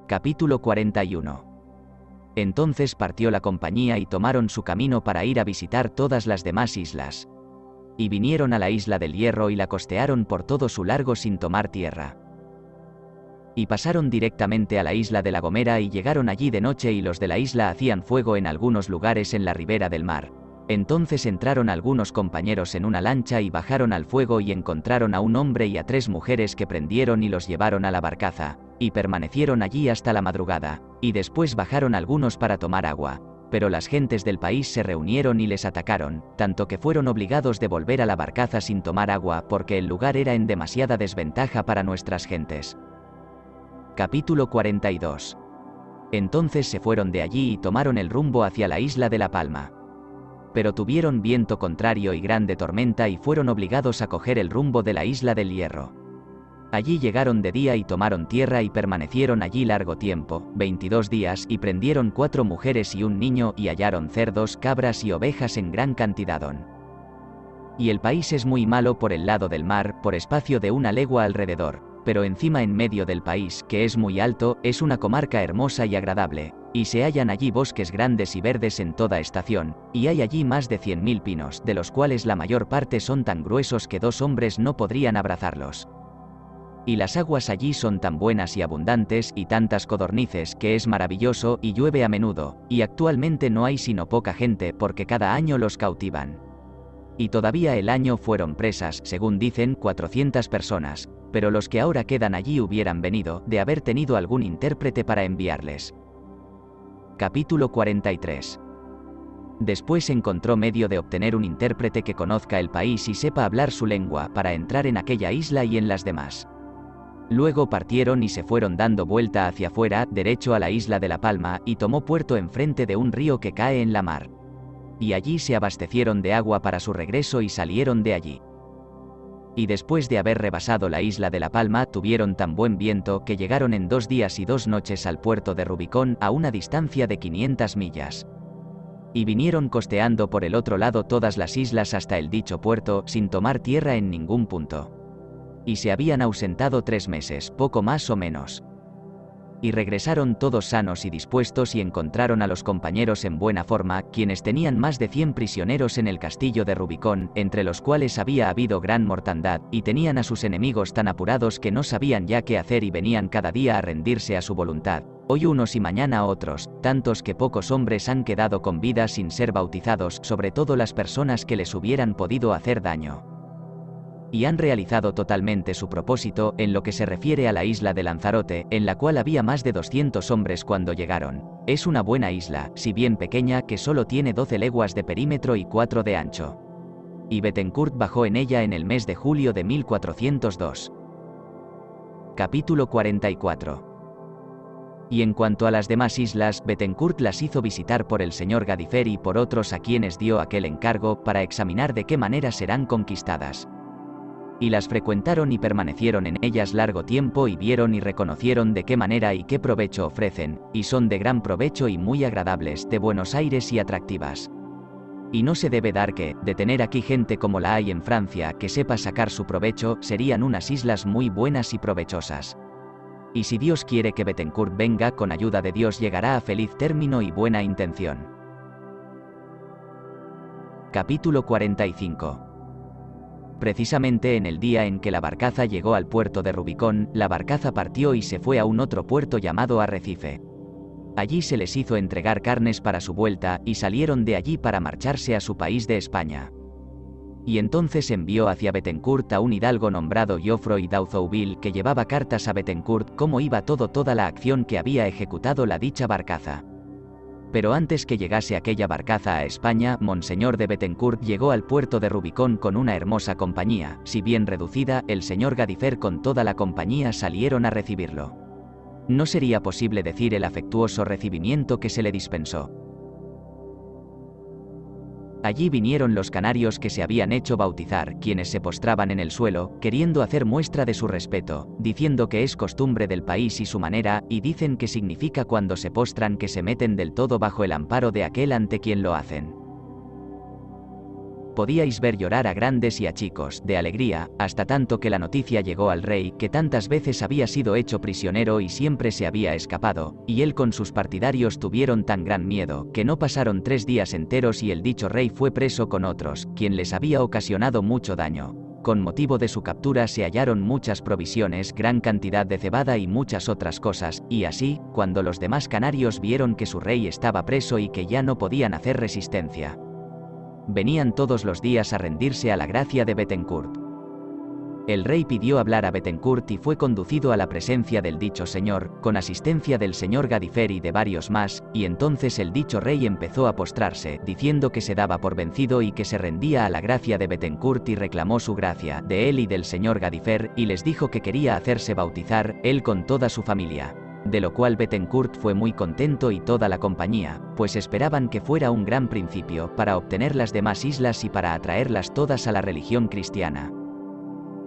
Capítulo 41. Entonces partió la compañía y tomaron su camino para ir a visitar todas las demás islas. Y vinieron a la isla del Hierro y la costearon por todo su largo sin tomar tierra. Y pasaron directamente a la isla de La Gomera y llegaron allí de noche, y los de la isla hacían fuego en algunos lugares en la ribera del mar. Entonces entraron algunos compañeros en una lancha y bajaron al fuego y encontraron a un hombre y a 3 mujeres que prendieron y los llevaron a la barcaza, y permanecieron allí hasta la madrugada, y después bajaron algunos para tomar agua. Pero las gentes del país se reunieron y les atacaron, tanto que fueron obligados de volver a la barcaza sin tomar agua porque el lugar era en demasiada desventaja para nuestras gentes. Capítulo 42. Entonces se fueron de allí y tomaron el rumbo hacia la isla de La Palma. Pero tuvieron viento contrario y grande tormenta y fueron obligados a coger el rumbo de la isla del Hierro. Allí llegaron de día y tomaron tierra y permanecieron allí largo tiempo, 22 días, y prendieron 4 mujeres y un niño, y hallaron cerdos, cabras y ovejas en gran cantidad. Y el país es muy malo por el lado del mar, por espacio de 1 legua alrededor, pero encima en medio del país, que es muy alto, es una comarca hermosa y agradable, y se hallan allí bosques grandes y verdes en toda estación, y hay allí más de 100.000 pinos, de los cuales la mayor parte son tan gruesos que 2 hombres no podrían abrazarlos. Y las aguas allí son tan buenas y abundantes, y tantas codornices, que es maravilloso, y llueve a menudo, y actualmente no hay sino poca gente porque cada año los cautivan. Y todavía el año fueron presas, según dicen, 400 personas, pero los que ahora quedan allí hubieran venido, de haber tenido algún intérprete para enviarles. Capítulo 43. Después encontró medio de obtener un intérprete que conozca el país y sepa hablar su lengua para entrar en aquella isla y en las demás. Luego partieron y se fueron dando vuelta hacia afuera, derecho a la isla de La Palma, y tomó puerto enfrente de un río que cae en la mar. Y allí se abastecieron de agua para su regreso y salieron de allí. Y después de haber rebasado la isla de La Palma, tuvieron tan buen viento que llegaron en 2 días y 2 noches al puerto de Rubicón, a una distancia de 500 millas. Y vinieron costeando por el otro lado todas las islas hasta el dicho puerto, sin tomar tierra en ningún punto. Y se habían ausentado 3 meses, poco más o menos. Y regresaron todos sanos y dispuestos y encontraron a los compañeros en buena forma, quienes tenían más de 100 prisioneros en el castillo de Rubicón, entre los cuales había habido gran mortandad, y tenían a sus enemigos tan apurados que no sabían ya qué hacer y venían cada día a rendirse a su voluntad, hoy unos y mañana otros, tantos que pocos hombres han quedado con vida sin ser bautizados, sobre todo las personas que les hubieran podido hacer daño. Y han realizado totalmente su propósito, en lo que se refiere a la isla de Lanzarote, en la cual había más de 200 hombres cuando llegaron. Es una buena isla, si bien pequeña, que solo tiene 12 leguas de perímetro y 4 de ancho. Y Bettencourt bajó en ella en el mes de julio de 1402. Capítulo 44. Y en cuanto a las demás islas, Bettencourt las hizo visitar por el señor Gadifer y por otros a quienes dio aquel encargo, para examinar de qué manera serán conquistadas. Y las frecuentaron y permanecieron en ellas largo tiempo y vieron y reconocieron de qué manera y qué provecho ofrecen, y son de gran provecho y muy agradables, de buenos aires y atractivas. Y no se debe dar que, de tener aquí gente como la hay en Francia, que sepa sacar su provecho, serían unas islas muy buenas y provechosas. Y si Dios quiere que Bettencourt venga, con ayuda de Dios llegará a feliz término y buena intención. Capítulo 45. Precisamente en el día en que la barcaza llegó al puerto de Rubicón, la barcaza partió y se fue a un otro puerto llamado Arrecife. Allí se les hizo entregar carnes para su vuelta, y salieron de allí para marcharse a su país de España. Y entonces envió hacia Bettencourt a un hidalgo nombrado Geoffroy d'Auzouville, que llevaba cartas a Bettencourt cómo iba toda la acción que había ejecutado la dicha barcaza. Pero antes que llegase aquella barcaza a España, Monseñor de Bettencourt llegó al puerto de Rubicón con una hermosa compañía, si bien reducida, el señor Gadifer con toda la compañía salieron a recibirlo. No sería posible decir el afectuoso recibimiento que se le dispensó. Allí vinieron los canarios que se habían hecho bautizar, quienes se postraban en el suelo, queriendo hacer muestra de su respeto, diciendo que es costumbre del país y su manera, y dicen que significa cuando se postran que se meten del todo bajo el amparo de aquel ante quien lo hacen. podíais ver llorar a grandes y a chicos, de alegría, hasta tanto que la noticia llegó al rey, que tantas veces había sido hecho prisionero y siempre se había escapado, y él con sus partidarios tuvieron tan gran miedo, que no pasaron 3 días enteros y el dicho rey fue preso con otros, quien les había ocasionado mucho daño. Con motivo de su captura se hallaron muchas provisiones, gran cantidad de cebada y muchas otras cosas, y así, cuando los demás canarios vieron que su rey estaba preso y que ya no podían hacer resistencia, venían todos los días a rendirse a la gracia de Bethencourt. El rey pidió hablar a Bethencourt y fue conducido a la presencia del dicho señor, con asistencia del señor Gadifer y de varios más, y entonces el dicho rey empezó a postrarse, diciendo que se daba por vencido y que se rendía a la gracia de Bethencourt y reclamó su gracia, de él y del señor Gadifer, y les dijo que quería hacerse bautizar, él con toda su familia. De lo cual Bethencourt fue muy contento y toda la compañía, pues esperaban que fuera un gran principio para obtener las demás islas y para atraerlas todas a la religión cristiana.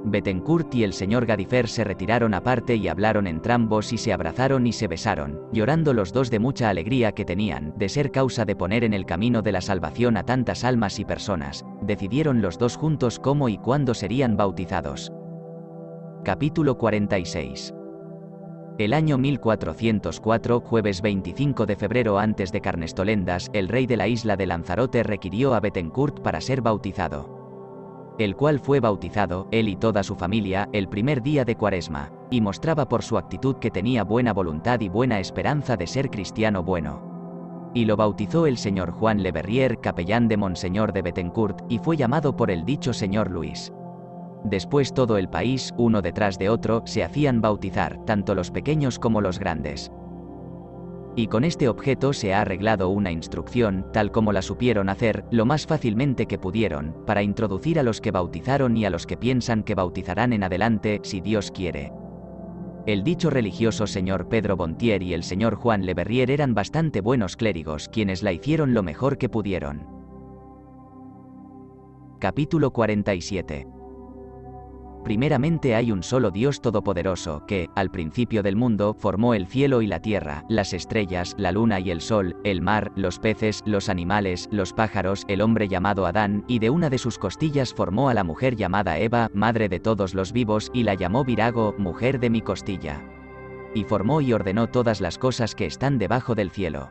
Bethencourt y el señor Gadifer se retiraron aparte y hablaron entrambos y se abrazaron y se besaron, llorando los dos de mucha alegría que tenían, de ser causa de poner en el camino de la salvación a tantas almas y personas. Decidieron los dos juntos cómo y cuándo serían bautizados. Capítulo 46. El año 1404, jueves 25 de febrero antes de Carnestolendas, el rey de la isla de Lanzarote requirió a Bethencourt para ser bautizado, el cual fue bautizado, él y toda su familia, el primer día de Cuaresma, y mostraba por su actitud que tenía buena voluntad y buena esperanza de ser cristiano bueno. Y lo bautizó el señor Juan Le Verrier, capellán de Monseñor de Bethencourt, y fue llamado por el dicho señor Luis. Después todo el país, uno detrás de otro, se hacían bautizar, tanto los pequeños como los grandes. Y con este objeto se ha arreglado una instrucción, tal como la supieron hacer, lo más fácilmente que pudieron, para introducir a los que bautizaron y a los que piensan que bautizarán en adelante, si Dios quiere. El dicho religioso señor Pedro Bontier y el señor Juan Le Verrier eran bastante buenos clérigos, quienes la hicieron lo mejor que pudieron. Capítulo 47. Primeramente hay un solo Dios todopoderoso, que, al principio del mundo, formó el cielo y la tierra, las estrellas, la luna y el sol, el mar, los peces, los animales, los pájaros, el hombre llamado Adán, y de una de sus costillas formó a la mujer llamada Eva, madre de todos los vivos, y la llamó Virago, mujer de mi costilla. Y formó y ordenó todas las cosas que están debajo del cielo.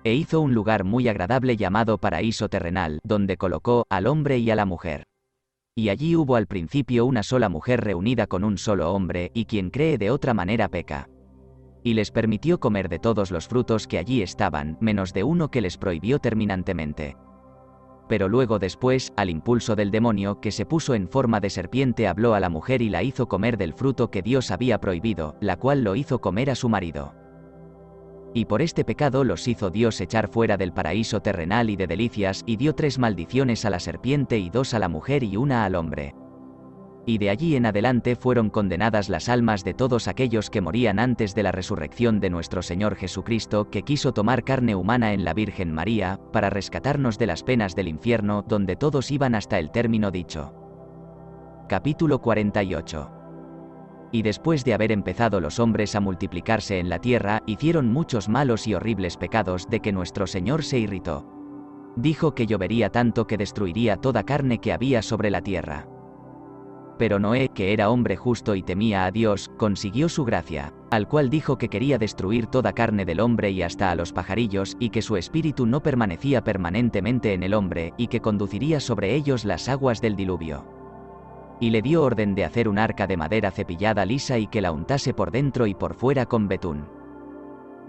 E hizo un lugar muy agradable llamado paraíso terrenal, donde colocó al hombre y a la mujer. Y allí hubo al principio una sola mujer reunida con un solo hombre, y quien cree de otra manera peca. Y les permitió comer de todos los frutos que allí estaban, menos de uno que les prohibió terminantemente. Pero luego después, al impulso del demonio, que se puso en forma de serpiente, habló a la mujer y la hizo comer del fruto que Dios había prohibido, la cual lo hizo comer a su marido. Y por este pecado los hizo Dios echar fuera del paraíso terrenal y de delicias, y dio 3 maldiciones a la serpiente y 2 a la mujer y 1 al hombre. Y de allí en adelante fueron condenadas las almas de todos aquellos que morían antes de la resurrección de nuestro Señor Jesucristo, que quiso tomar carne humana en la Virgen María, para rescatarnos de las penas del infierno, donde todos iban hasta el término dicho. Capítulo 48. Y después de haber empezado los hombres a multiplicarse en la tierra, hicieron muchos malos y horribles pecados, de que nuestro Señor se irritó. Dijo que llovería tanto que destruiría toda carne que había sobre la tierra. Pero Noé, que era hombre justo y temía a Dios, consiguió su gracia, al cual dijo que quería destruir toda carne del hombre y hasta a los pajarillos, y que su espíritu no permanecía permanentemente en el hombre, y que conduciría sobre ellos las aguas del diluvio. Y le dio orden de hacer un arca de madera cepillada lisa y que la untase por dentro y por fuera con betún.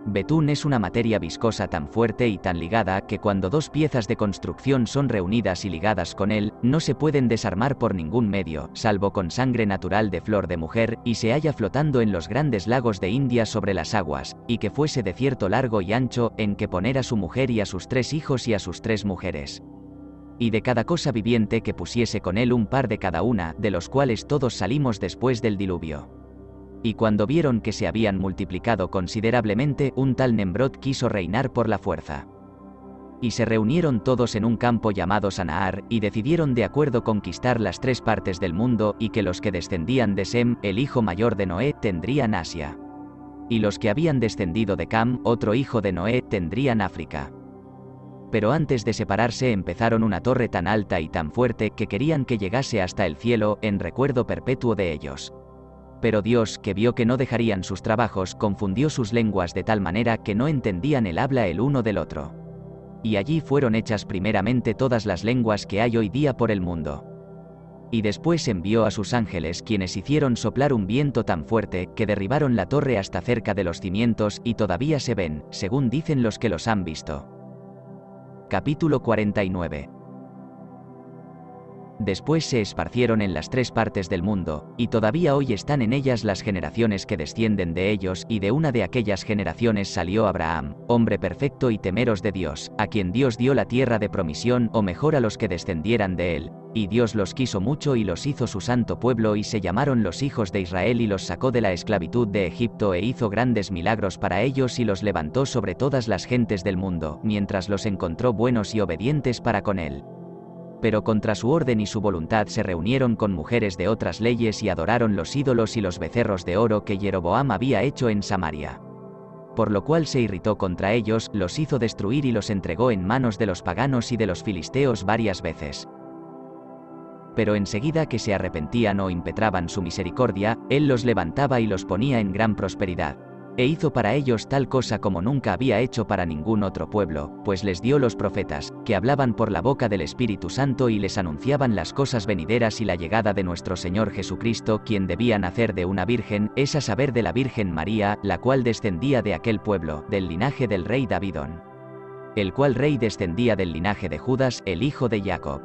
Betún es una materia viscosa tan fuerte y tan ligada que cuando 2 piezas de construcción son reunidas y ligadas con él, no se pueden desarmar por ningún medio, salvo con sangre natural de flor de mujer, y se halla flotando en los grandes lagos de India sobre las aguas, y que fuese de cierto largo y ancho, en que poner a su mujer y a sus 3 hijos y a sus 3 mujeres. Y de cada cosa viviente que pusiese con él un par de cada una, de los cuales todos salimos después del diluvio. Y cuando vieron que se habían multiplicado considerablemente, un tal Nemrod quiso reinar por la fuerza. Y se reunieron todos en un campo llamado Sanaar, y decidieron de acuerdo conquistar las 3 partes del mundo, y que los que descendían de Sem, el hijo mayor de Noé, tendrían Asia. Y los que habían descendido de Cam, otro hijo de Noé, tendrían África. Pero antes de separarse empezaron una torre tan alta y tan fuerte que querían que llegase hasta el cielo, en recuerdo perpetuo de ellos. Pero Dios, que vio que no dejarían sus trabajos, confundió sus lenguas de tal manera que no entendían el habla el uno del otro. Y allí fueron hechas primeramente todas las lenguas que hay hoy día por el mundo. Y después envió a sus ángeles, quienes hicieron soplar un viento tan fuerte, que derribaron la torre hasta cerca de los cimientos, y todavía se ven, según dicen los que los han visto. Capítulo 49. Después se esparcieron en las 3 partes del mundo, y todavía hoy están en ellas las generaciones que descienden de ellos, y de una de aquellas generaciones salió Abraham, hombre perfecto y temeros de Dios, a quien Dios dio la tierra de promisión, o mejor a los que descendieran de él. Y Dios los quiso mucho y los hizo su santo pueblo, y se llamaron los hijos de Israel, y los sacó de la esclavitud de Egipto, e hizo grandes milagros para ellos, y los levantó sobre todas las gentes del mundo, mientras los encontró buenos y obedientes para con él. Pero contra su orden y su voluntad se reunieron con mujeres de otras leyes y adoraron los ídolos y los becerros de oro que Jeroboam había hecho en Samaria. Por lo cual se irritó contra ellos, los hizo destruir y los entregó en manos de los paganos y de los filisteos varias veces. Pero enseguida que se arrepentían o impetraban su misericordia, él los levantaba y los ponía en gran prosperidad. E hizo para ellos tal cosa como nunca había hecho para ningún otro pueblo, pues les dio los profetas, que hablaban por la boca del Espíritu Santo y les anunciaban las cosas venideras y la llegada de nuestro Señor Jesucristo, quien debía nacer de una virgen, es a saber de la Virgen María, la cual descendía de aquel pueblo, del linaje del rey Davidón. El cual rey descendía del linaje de Judas, el hijo de Jacob.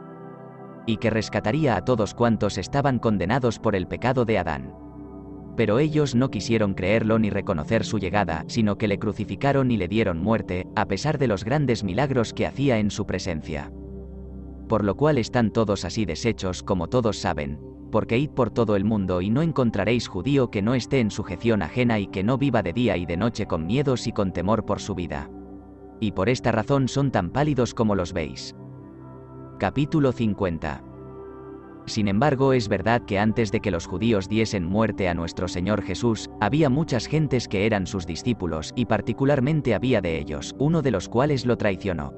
Y que rescataría a todos cuantos estaban condenados por el pecado de Adán. Pero ellos no quisieron creerlo ni reconocer su llegada, sino que le crucificaron y le dieron muerte, a pesar de los grandes milagros que hacía en su presencia. Por lo cual están todos así deshechos, como todos saben, porque id por todo el mundo y no encontraréis judío que no esté en sujeción ajena y que no viva de día y de noche con miedos y con temor por su vida. Y por esta razón son tan pálidos como los veis. Capítulo 50. Sin embargo, es verdad que antes de que los judíos diesen muerte a nuestro Señor Jesús, había muchas gentes que eran sus discípulos, y particularmente había de ellos, uno de los cuales lo traicionó.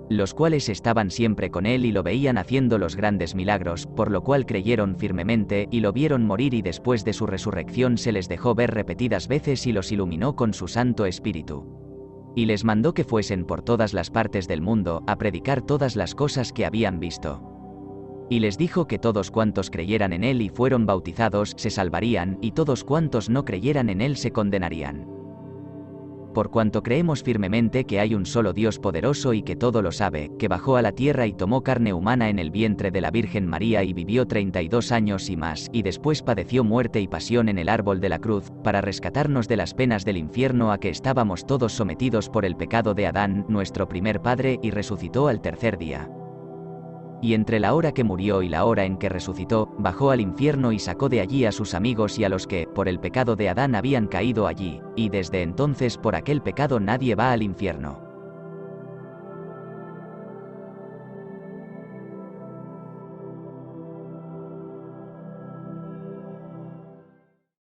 Los cuales estaban siempre con él y lo veían haciendo los grandes milagros, por lo cual creyeron firmemente, y lo vieron morir, y después de su resurrección se les dejó ver repetidas veces y los iluminó con su Santo Espíritu. Y les mandó que fuesen por todas las partes del mundo, a predicar todas las cosas que habían visto. Y les dijo que todos cuantos creyeran en él y fueron bautizados se salvarían, y todos cuantos no creyeran en él se condenarían. Por cuanto creemos firmemente que hay un solo Dios poderoso y que todo lo sabe, que bajó a la tierra y tomó carne humana en el vientre de la Virgen María y vivió 32 años y más, y después padeció muerte y pasión en el árbol de la cruz, para rescatarnos de las penas del infierno a que estábamos todos sometidos por el pecado de Adán, nuestro primer padre, y resucitó al tercer día. Y entre la hora que murió y la hora en que resucitó, bajó al infierno y sacó de allí a sus amigos y a los que, por el pecado de Adán, habían caído allí, y desde entonces por aquel pecado nadie va al infierno.